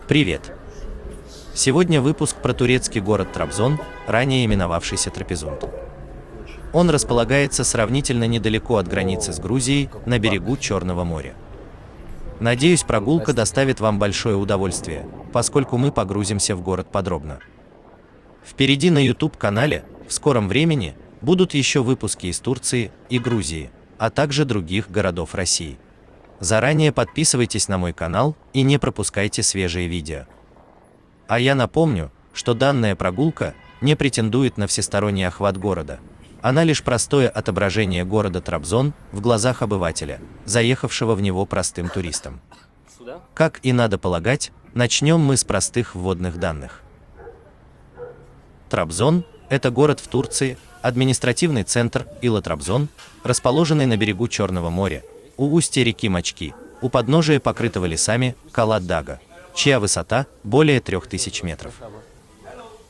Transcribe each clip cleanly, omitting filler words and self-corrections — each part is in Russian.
Привет! Сегодня выпуск про турецкий город Трабзон, ранее именовавшийся Трапезунд. Он располагается сравнительно недалеко от границы с Грузией, на берегу Черного моря. Надеюсь, прогулка доставит вам большое удовольствие, поскольку мы погрузимся в город подробно. Впереди на YouTube-канале в скором времени будут еще выпуски из Турции и Грузии, а также других городов России. Заранее подписывайтесь на мой канал и не пропускайте свежие видео. А я напомню, что данная прогулка не претендует на всесторонний охват города. Она лишь простое отображение города Трабзон в глазах обывателя, заехавшего в него простым туристом. Как и надо полагать, начнем мы с простых вводных данных. Трабзон – это город в Турции, административный центр Ила-Трабзон, расположенный на берегу Черного моря, у устья реки Мачки, у подножия покрытого лесами Калат-Дага, чья высота более 3000 метров.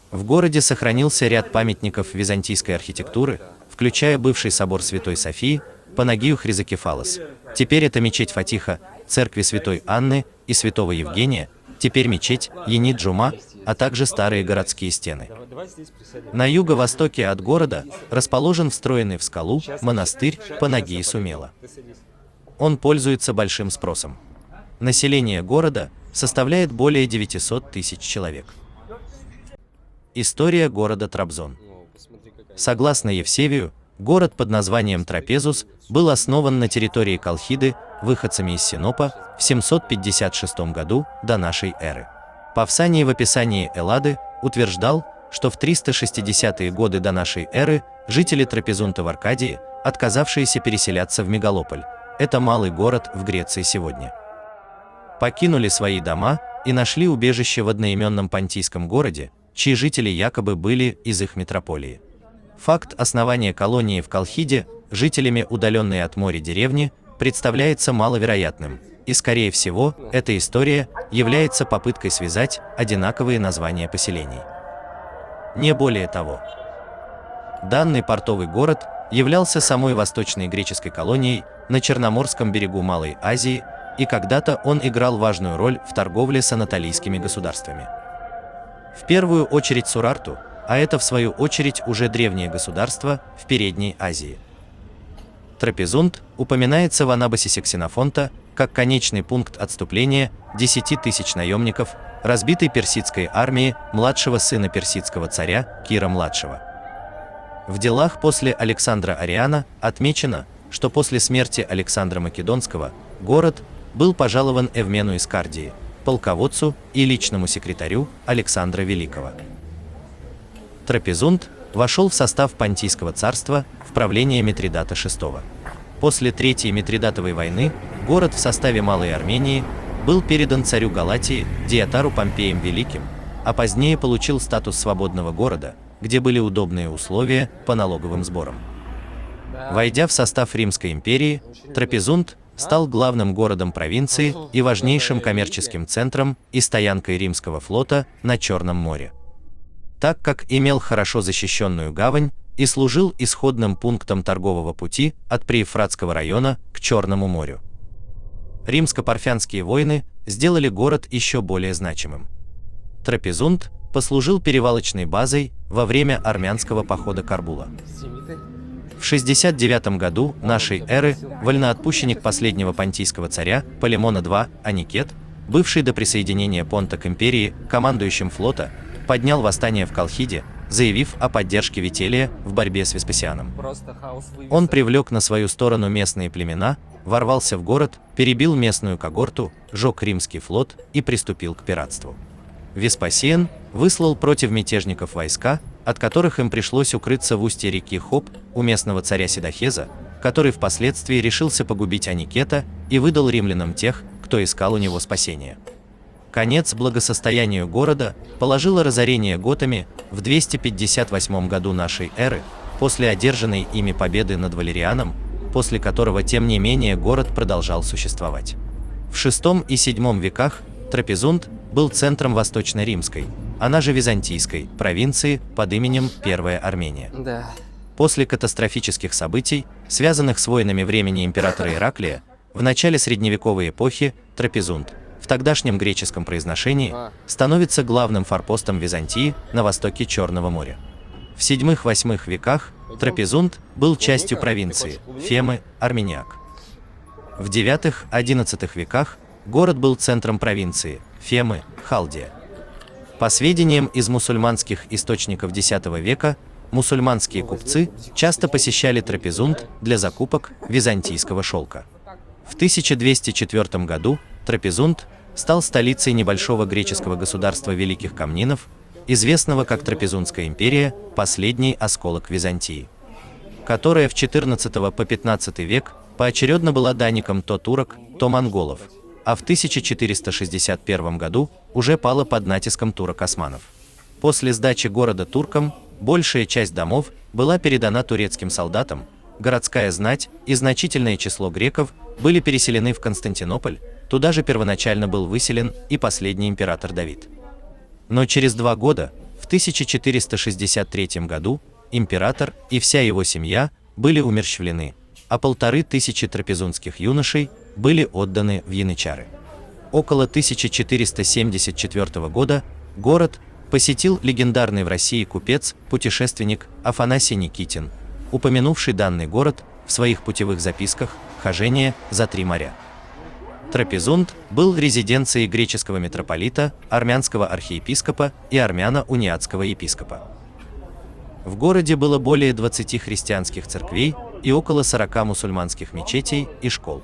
В городе сохранился ряд памятников византийской архитектуры, включая бывший собор Святой Софии, Панагию Хризокефалос. Теперь это мечеть Фатиха, церкви Святой Анны и Святого Евгения, теперь мечеть Енид-Джума, а также старые городские стены. На юго-востоке от города расположен встроенный в скалу монастырь Панагии Сумела. Он пользуется большим спросом. Население города составляет более 900 тысяч человек. История города Трабзон. Согласно Евсевию, город под названием Трапезус был основан на территории Колхиды выходцами из Синопа в 756 году до нашей эры. Павсаний в описании Эллады утверждал, что в 360-е годы до нашей эры жители Трапезунта в Аркадии, отказавшиеся переселяться в Мегалополь, это малый город в Греции сегодня, покинули свои дома и нашли убежище в одноименном понтийском городе, чьи жители якобы были из их метрополии. Факт основания колонии в Колхиде жителями удаленной от моря деревни представляется маловероятным, и, скорее всего, эта история является попыткой связать одинаковые названия поселений. Не более того. Данный портовый город являлся самой восточной греческой колонией на Черноморском берегу Малой Азии, и когда-то он играл важную роль в торговле с анатолийскими государствами. В первую очередь с Урарту, а это в свою очередь уже древнее государство в Передней Азии. Трапезунд упоминается в Анабасисе Ксенофонта как конечный пункт отступления 10 тысяч наемников, разбитой персидской армии младшего сына персидского царя Кира-младшего. В делах после Александра Ариана отмечено, что после смерти Александра Македонского город был пожалован Эвмену из Кардии, полководцу и личному секретарю Александра Великого. Трапезунд вошел в состав Понтийского царства в правление Митридата VI. После Третьей Митридатовой войны город в составе Малой Армении был передан царю Галатии Диатару Помпеем Великим, а позднее получил статус свободного города, где были удобные условия по налоговым сборам. Войдя в состав Римской империи, Трапезунд стал главным городом провинции и важнейшим коммерческим центром и стоянкой римского флота на Черном море, так как имел хорошо защищенную гавань и служил исходным пунктом торгового пути от Приефратского района к Черному морю. Римско-парфянские войны сделали город еще более значимым. Трапезунд послужил перевалочной базой во время армянского похода Карбула. В 69 году нашей эры вольноотпущенник последнего понтийского царя Полемона II Аникет, бывший до присоединения Понта к империи командующим флота, поднял восстание в Колхиде, заявив о поддержке Вителия в борьбе с Веспасианом. Он привлек на свою сторону местные племена, ворвался в город, перебил местную когорту, сжег римский флот и приступил к пиратству. Веспасиан выслал против мятежников войска, от которых им пришлось укрыться в устье реки Хоп у местного царя Седохеза, который впоследствии решился погубить Аникета и выдал римлянам тех, кто искал у него спасения. Конец благосостоянию города положило разорение готами в 258 году нашей эры, после одержанной ими победы над Валерианом, после которого, тем не менее, город продолжал существовать. В VI и VII веках Трапезунд был центром Восточно-Римской, она же Византийской, провинции под именем Первая Армения. После катастрофических событий, связанных с войнами времени императора Ираклия, в начале средневековой эпохи Трапезунд в тогдашнем греческом произношении, становится главным форпостом Византии на востоке Черного моря. В VII-VIII веках Трапезунд был частью провинции Фемы, Армениак. В IX-XI веках город был центром провинции Фемы, Халдия. По сведениям из мусульманских источников X века, мусульманские купцы часто посещали Трапезунд для закупок византийского шелка. В 1204 году Трапезунд стал столицей небольшого греческого государства Великих Комнинов, известного как Трапезундская империя, последний осколок Византии, которая в XIV по XV век поочередно была данником то турок, то монголов, а в 1461 году уже пала под натиском турок-османов. После сдачи города туркам большая часть домов была передана турецким солдатам, городская знать и значительное число греков были переселены в Константинополь, туда же первоначально был выселен и последний император Давид. Но через 2 года, в 1463 году, император и вся его семья были умерщвлены, а 1500 трапезундских юношей были отданы в янычары. Около 1474 года город посетил легендарный в России купец-путешественник Афанасий Никитин, упомянувший данный город в своих путевых записках «Хожение за 3 моря». Трапезунд был резиденцией греческого митрополита, армянского архиепископа и армяно-униатского епископа. В городе было более 20 христианских церквей и около 40 мусульманских мечетей и школ.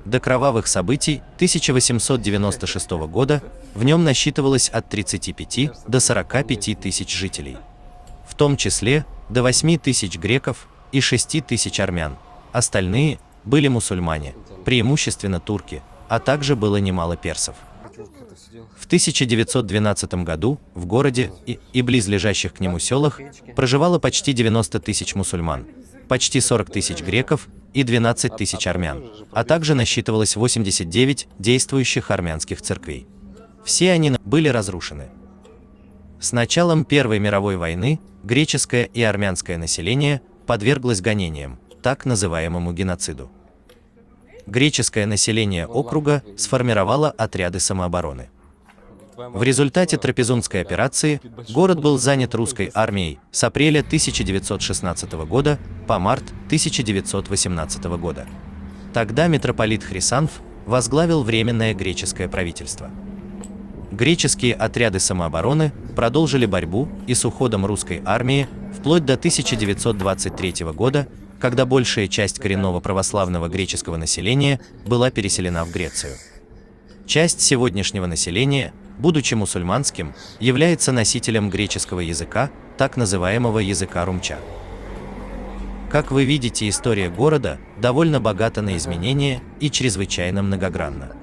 До кровавых событий 1896 года в нем насчитывалось от 35 до 45 тысяч жителей, в том числе до 8 тысяч греков и 6 тысяч армян. Остальные были мусульмане, преимущественно турки, а также было немало персов. В 1912 году в городе и близлежащих к нему селах проживало почти 90 тысяч мусульман, почти 40 тысяч греков и 12 тысяч армян, а также насчитывалось 89 действующих армянских церквей. Все они были разрушены. С началом Первой мировой войны греческое и армянское население подверглось гонениям, так называемому геноциду. Греческое население округа сформировало отряды самообороны. В результате Трапезундской операции город был занят русской армией с апреля 1916 года по март 1918 года. Тогда митрополит Хрисанф возглавил Временное греческое правительство. Греческие отряды самообороны продолжили борьбу и с уходом русской армии вплоть до 1923 года, когда большая часть коренного православного греческого населения была переселена в Грецию. Часть сегодняшнего населения, будучи мусульманским, является носителем греческого языка, так называемого языка румча. Как вы видите, история города довольно богата на изменения и чрезвычайно многогранна.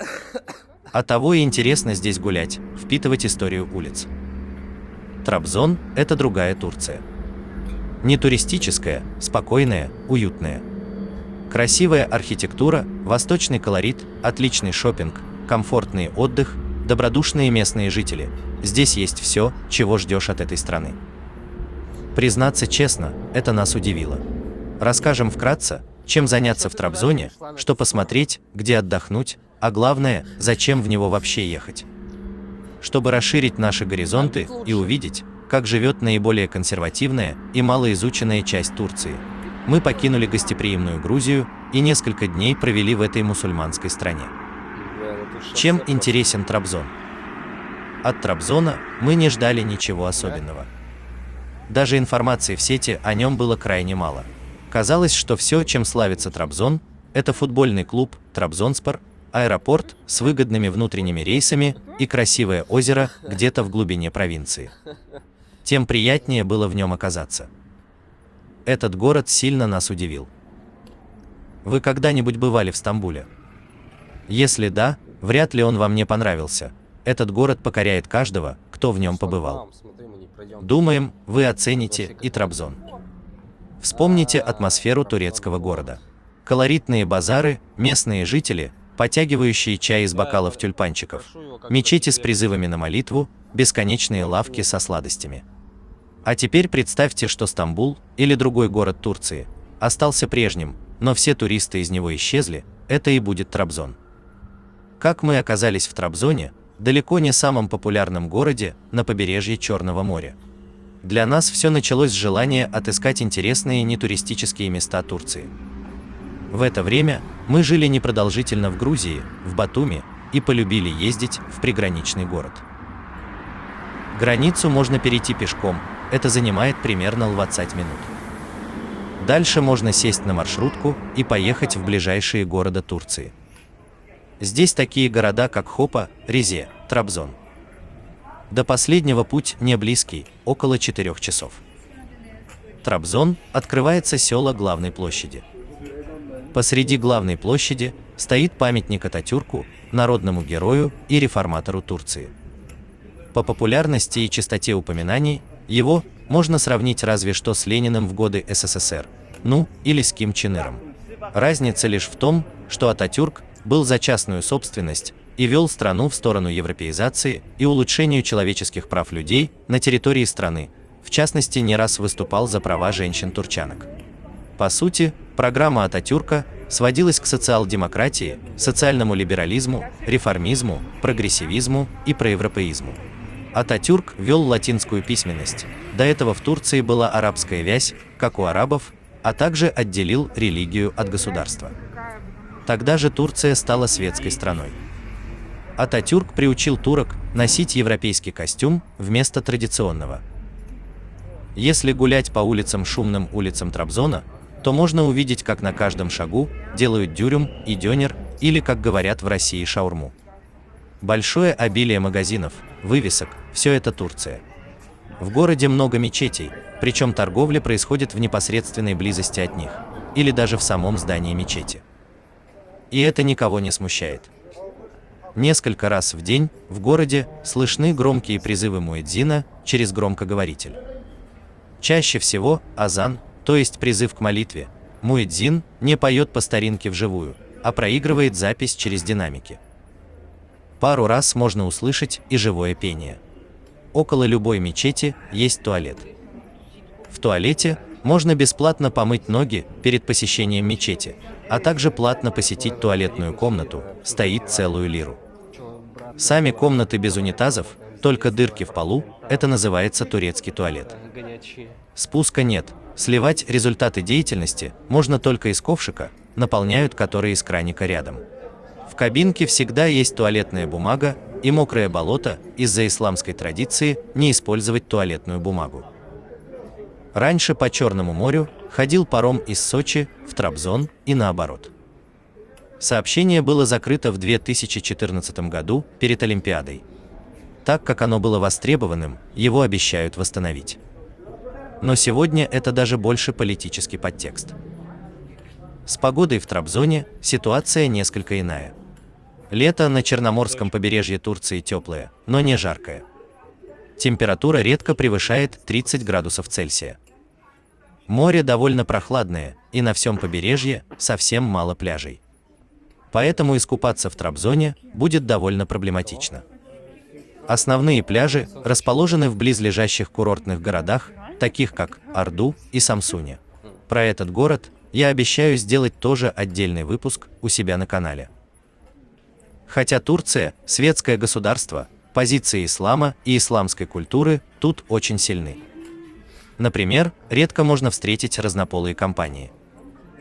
Оттого и интересно здесь гулять, впитывать историю улиц. Трабзон – это другая Турция. Не туристическая, спокойная, уютная. Красивая архитектура, восточный колорит, отличный шопинг, комфортный отдых, добродушные местные жители. Здесь есть все, чего ждешь от этой страны. Признаться честно, это нас удивило. Расскажем вкратце, чем заняться в Трабзоне, что посмотреть, где отдохнуть, а главное, зачем в него вообще ехать. Чтобы расширить наши горизонты и увидеть, как живет наиболее консервативная и малоизученная часть Турции, мы покинули гостеприимную Грузию и несколько дней провели в этой мусульманской стране. Чем интересен Трабзон? От Трабзона мы не ждали ничего особенного. Даже информации в сети о нем было крайне мало. Казалось, что все, чем славится Трабзон, это футбольный клуб Трабзонспор, аэропорт с выгодными внутренними рейсами и красивое озеро где-то в глубине провинции. Тем приятнее было в нем оказаться. Этот город сильно нас удивил. Вы когда-нибудь бывали в Стамбуле? Если да, вряд ли он вам не понравился. Этот город покоряет каждого, кто в нем побывал. Думаем, вы оцените и Трабзон. Вспомните атмосферу турецкого города. Колоритные базары, местные жители, потягивающие чай из бокалов тюльпанчиков, мечети с призывами на молитву, бесконечные лавки со сладостями. А теперь представьте, что Стамбул или другой город Турции остался прежним, но все туристы из него исчезли, это и будет Трабзон. Как мы оказались в Трабзоне, далеко не самом популярном городе на побережье Черного моря. Для нас все началось с желания отыскать интересные нетуристические места Турции. В это время мы жили непродолжительно в Грузии, в Батуми, и полюбили ездить в приграничный город. Границу можно перейти пешком, это занимает примерно 20 минут. Дальше можно сесть на маршрутку и поехать в ближайшие города Турции. Здесь такие города, как Хопа, Ризе, Трабзон. До последнего путь не близкий, около 4 часов. Трабзон открывается села главной площади. Посреди главной площади стоит памятник Ататюрку, народному герою и реформатору Турции. По популярности и частоте упоминаний его можно сравнить разве что с Лениным в годы СССР, ну или с Ким Чен Иром. Разница лишь в том, что Ататюрк был за частную собственность и вел страну в сторону европеизации и улучшению человеческих прав людей на территории страны, в частности, не раз выступал за права женщин-турчанок. По сути, программа Ататюрка сводилась к социал-демократии, социальному либерализму, реформизму, прогрессивизму и проевропеизму. Ататюрк ввел латинскую письменность. До этого в Турции была арабская вязь, как у арабов, а также отделил религию от государства. Тогда же Турция стала светской страной. Ататюрк приучил турок носить европейский костюм вместо традиционного. Если гулять по шумным улицам Трабзона, то можно увидеть, как на каждом шагу делают дюрюм и дёнер, или, как говорят в России, шаурму. Большое обилие магазинов, вывесок – все это Турция. В городе много мечетей, причем торговля происходит в непосредственной близости от них, или даже в самом здании мечети. И это никого не смущает. Несколько раз в день в городе слышны громкие призывы муэдзина через громкоговоритель. Чаще всего азан, то есть призыв к молитве, муэдзин не поет по старинке вживую, а проигрывает запись через динамики. Пару раз можно услышать и живое пение. Около любой мечети есть туалет. В туалете можно бесплатно помыть ноги перед посещением мечети, а также платно посетить туалетную комнату, стоит целую лиру. Сами комнаты без унитазов, только дырки в полу, это называется турецкий туалет. Спуска нет, сливать результаты деятельности можно только из ковшика, наполняют который из краника рядом. В кабинке всегда есть туалетная бумага и мокрое болото из-за исламской традиции не использовать туалетную бумагу. Раньше по Черному морю ходил паром из Сочи в Трабзон и наоборот. Сообщение было закрыто в 2014 году перед Олимпиадой. Так как оно было востребованным, его обещают восстановить. Но сегодня это даже больше политический подтекст. С погодой в Трабзоне ситуация несколько иная. Лето на Черноморском побережье Турции теплое, но не жаркое. Температура редко превышает 30 градусов Цельсия. Море довольно прохладное, и на всем побережье совсем мало пляжей. Поэтому искупаться в Трабзоне будет довольно проблематично. Основные пляжи расположены в близлежащих курортных городах, таких как Орду и Самсуня. Про этот город я обещаю сделать тоже отдельный выпуск у себя на канале. Хотя Турция – светское государство, позиции ислама и исламской культуры тут очень сильны. Например, редко можно встретить разнополые компании.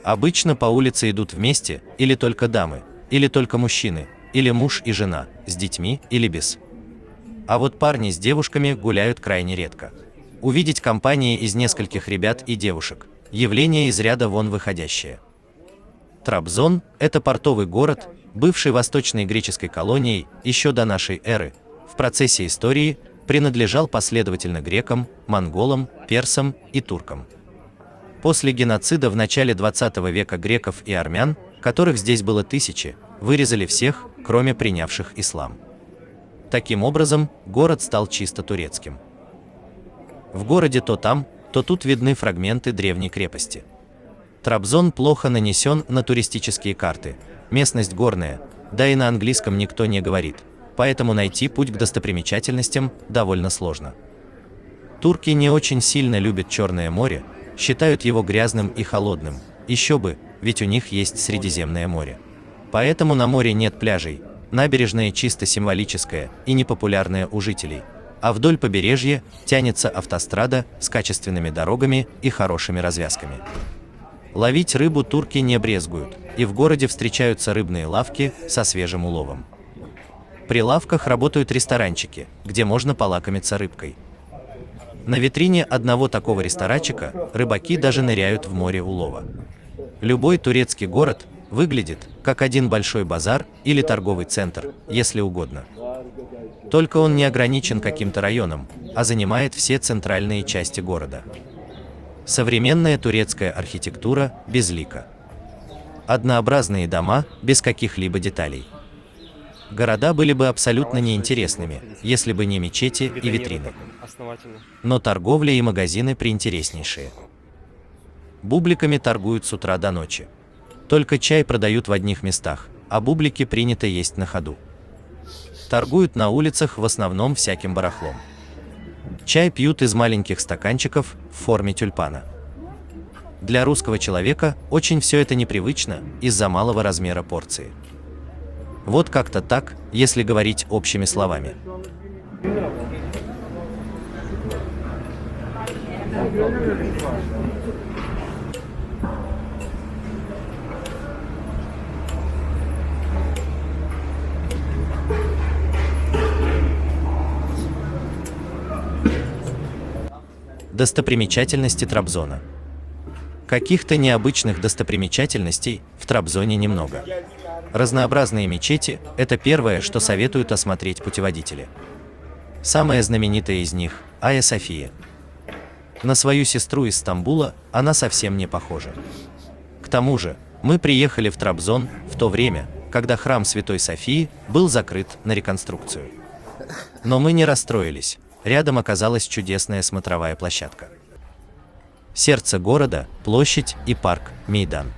Обычно по улице идут вместе или только дамы, или только мужчины, или муж и жена, с детьми или без. А вот парни с девушками гуляют крайне редко. Увидеть компании из нескольких ребят и девушек – явление из ряда вон выходящее. Трабзон – это портовый город, бывший восточной греческой колонией еще до нашей эры, в процессе истории принадлежал последовательно грекам, монголам, персам и туркам. После геноцида в начале 20 века греков и армян, которых здесь было тысячи, вырезали всех, кроме принявших ислам. Таким образом, город стал чисто турецким. В городе то там, то тут видны фрагменты древней крепости. Трабзон плохо нанесен на туристические карты, местность горная, да и на английском никто не говорит, поэтому найти путь к достопримечательностям довольно сложно. Турки не очень сильно любят Черное море, считают его грязным и холодным, еще бы, ведь у них есть Средиземное море. Поэтому на море нет пляжей, набережная чисто символическая и непопулярная у жителей, а вдоль побережья тянется автострада с качественными дорогами и хорошими развязками. Ловить рыбу турки не брезгуют, и в городе встречаются рыбные лавки со свежим уловом. При лавках работают ресторанчики, где можно полакомиться рыбкой. На витрине одного такого ресторанчика рыбаки даже ныряют в море улова. Любой турецкий город выглядит как один большой базар или торговый центр, если угодно. Только он не ограничен каким-то районом, а занимает все центральные части города. Современная турецкая архитектура безлика. Однообразные дома без каких-либо деталей. Города были бы абсолютно неинтересными, если бы не мечети и витрины. Но торговля и магазины приинтереснейшие. Бубликами торгуют с утра до ночи. Только чай продают в одних местах, а бублики принято есть на ходу. Торгуют на улицах в основном всяким барахлом. Чай пьют из маленьких стаканчиков в форме тюльпана. Для русского человека очень все это непривычно из-за малого размера порции. Вот как-то так, если говорить общими словами. Достопримечательности Трабзона. Каких-то необычных достопримечательностей в Трабзоне немного. Разнообразные мечети – это первое, что советуют осмотреть путеводители. Самая знаменитая из них – Айя София. На свою сестру из Стамбула она совсем не похожа. К тому же, мы приехали в Трабзон в то время, когда храм Святой Софии был закрыт на реконструкцию. Но мы не расстроились, рядом оказалась чудесная смотровая площадка. Сердце города – площадь и парк Мейдан.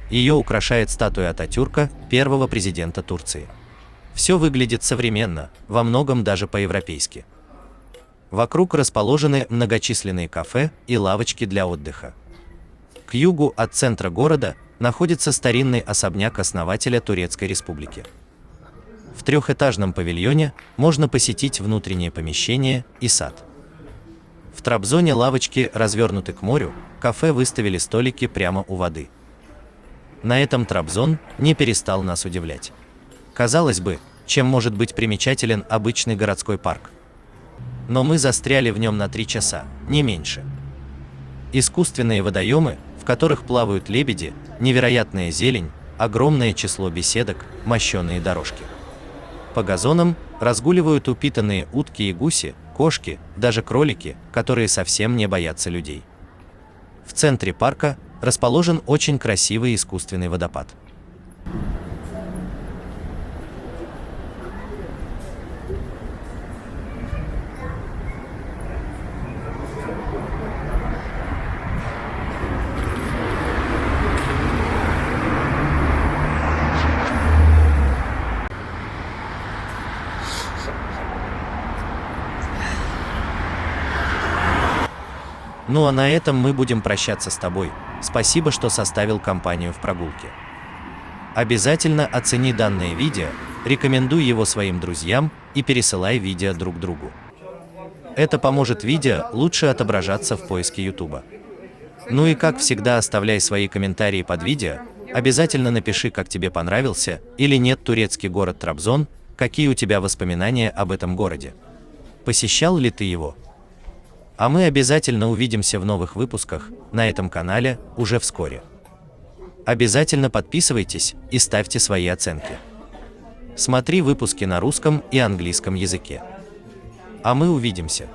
Ее украшает статуя Ататюрка, первого президента Турции. Все выглядит современно, во многом даже по-европейски. Вокруг расположены многочисленные кафе и лавочки для отдыха. К югу от центра города находится старинный особняк основателя Турецкой Республики. В трехэтажном павильоне можно посетить внутреннее помещение и сад. В Трабзоне лавочки развернуты к морю, кафе выставили столики прямо у воды. На этом Трабзон не перестал нас удивлять. Казалось бы, чем может быть примечателен обычный городской парк? Но мы застряли в нем на 3 часа, не меньше. Искусственные водоемы, в которых плавают лебеди, невероятная зелень, огромное число беседок, мощеные дорожки. По газонам разгуливают упитанные утки и гуси, кошки, даже кролики, которые совсем не боятся людей. В центре парка расположен очень красивый искусственный водопад. Ну а на этом мы будем прощаться с тобой. Спасибо, что составил компанию в прогулке. Обязательно оцени данное видео, рекомендуй его своим друзьям и пересылай видео друг другу. Это поможет видео лучше отображаться в поиске YouTube. Ну и как всегда, оставляй свои комментарии под видео, обязательно напиши, как тебе понравился или нет турецкий город Трабзон, какие у тебя воспоминания об этом городе. Посещал ли ты его? А мы обязательно увидимся в новых выпусках на этом канале уже вскоре. Обязательно подписывайтесь и ставьте свои оценки. Смотри выпуски на русском и английском языке. А мы увидимся.